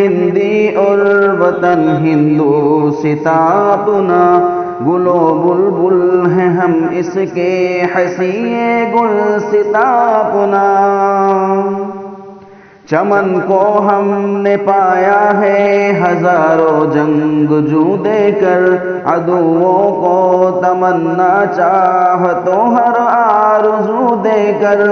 ہندی اور وطن ہندوستاں اپنا، گل و بلبل ہیں ہم اس کے حسین گلستاں اپنا۔ چمن کو ہم نے پایا ہے ہزاروں جنگجو دے کر، عدووں کو تمنا چاہتوں ہر آرزو دے کر،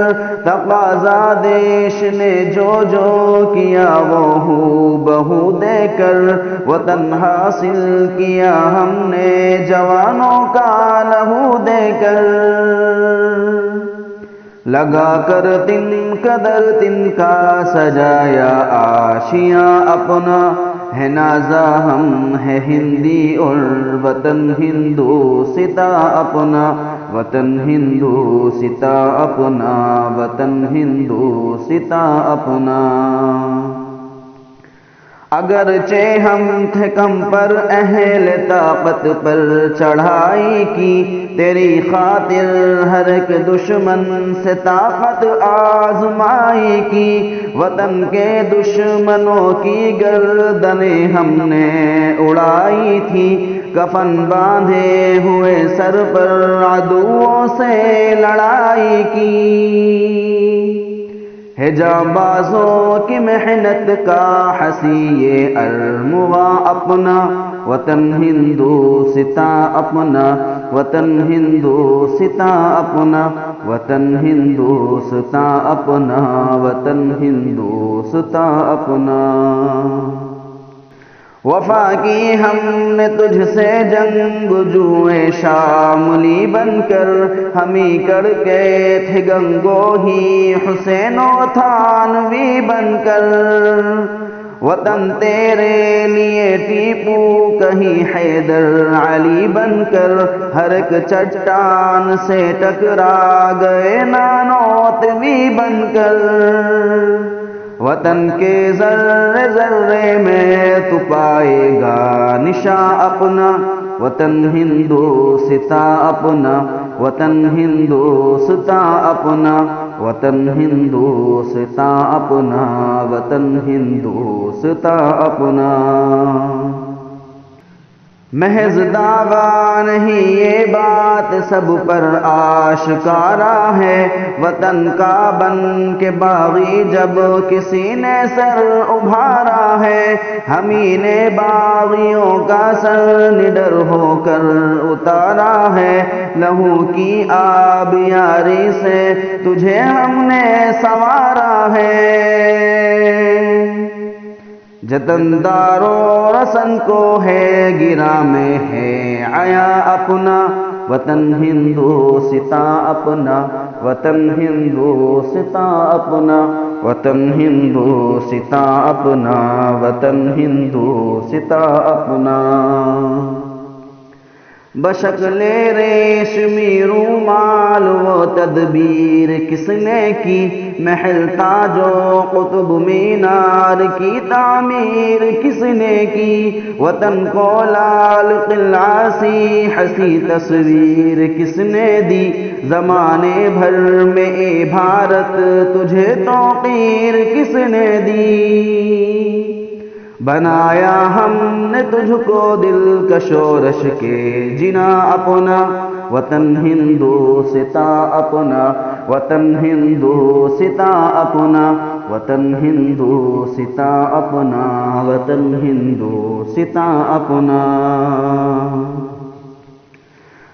تقاضا دیش نے جو جو کیا وہ ہو بہو دے کر، وطن حاصل کیا ہم نے جوانوں کا لہو دے کر۔ لگا کر تن قدر تن کا سجایا آشیاں اپنا، ہے نازا ہم ہے ہندی اور وطن ہندوستاں اپنا، وطن ہندوستاں اپنا، وطن ہندوستاں اپنا۔ اگرچہ ہم تھے کم پر اہل طاقت پر چڑھائی کی، تیری خاطر ہر ایک دشمن سے طاقت آزمائی کی، وطن کے دشمنوں کی گردنیں ہم نے اڑائی تھی، کفن باندھے ہوئے سر پر عدووں سے لڑائی کی۔ ہے جانبازوں کی محنت کا حسی یہ ارمغاں اپنا، وطن ہندوستاں اپنا، وطن ہندوستاں اپنا، وطن ہندوستاں اپنا، وطن ہندوستاں اپنا۔ وفا کی ہم نے تجھ سے جنگجوئے شاملی بن کر، ہمیں کر کے تھے گنگو ہی حسین و تھانوی بن کر، وطن تیرے لیے ٹیپو کہیں حیدر علی بن کر، ہر ایک چٹان سے ٹکرا گئے نانوتوی بن کر، وطن کے ذرے ذرے میں تو پائے گا نشاں اپنا، وطن ہندوستاں اپنا، وطن ہندوستاں اپنا، وطن ہندوستاں اپنا، وطن ہندوستاں اپنا۔ محض دعویٰ نہیں یہ بات سب پر آشکارا ہے، وطن کا بن کے باغی جب کسی نے سر ابھارا ہے، ہمیں نے باغیوں کا سر نڈر ہو کر اتارا ہے، لہو کی آبیاری سے تجھے ہم نے سنوارا ہے۔ جتندار و رسن کو ہے گرا میں ہے عیا اپنا، وطن ہندوستاں اپنا، وطن ہندوستاں اپنا، وطن ہندوستاں اپنا، وطن ہندوستاں اپنا۔ بشکل ریشمی رومال و تدبیر کس نے کی، محل تاج و قطب مینار کی تعمیر کس نے کی، وطن کو لال قلعہ سی حسی تصویر کس نے دی، زمانے بھر میں اے بھارت تجھے توقیر کس نے دی، بنایا ہم نے تجھ کو دل کشورش کے جنا اپنا، وطن ہندوستاں اپنا، وطن ہندوستاں اپنا، وطن ہندوستاں اپنا، وطن ہندوستاں اپنا۔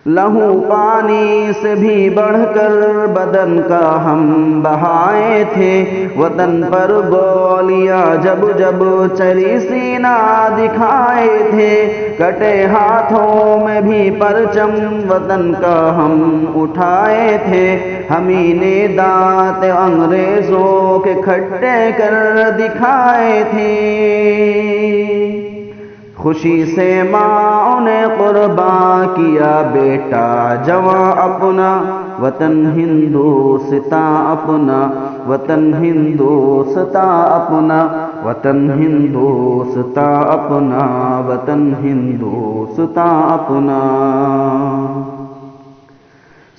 لہو پانی سے بھی بڑھ کر بدن کا ہم بہائے تھے، وطن پر گولیاں جب جب چلی سینہ دکھائے تھے، کٹے ہاتھوں میں بھی پرچم وطن کا ہم اٹھائے تھے، ہمیں نے دانت انگریزوں کے کھٹے کر دکھائے تھے، خوشی سے ماں نے قرباں کیا بیٹا جواں اپنا، وطن ہندوستاں اپنا، وطن ہندوستاں اپنا، وطن ہندوستاں اپنا، وطن ہندوستاں اپنا۔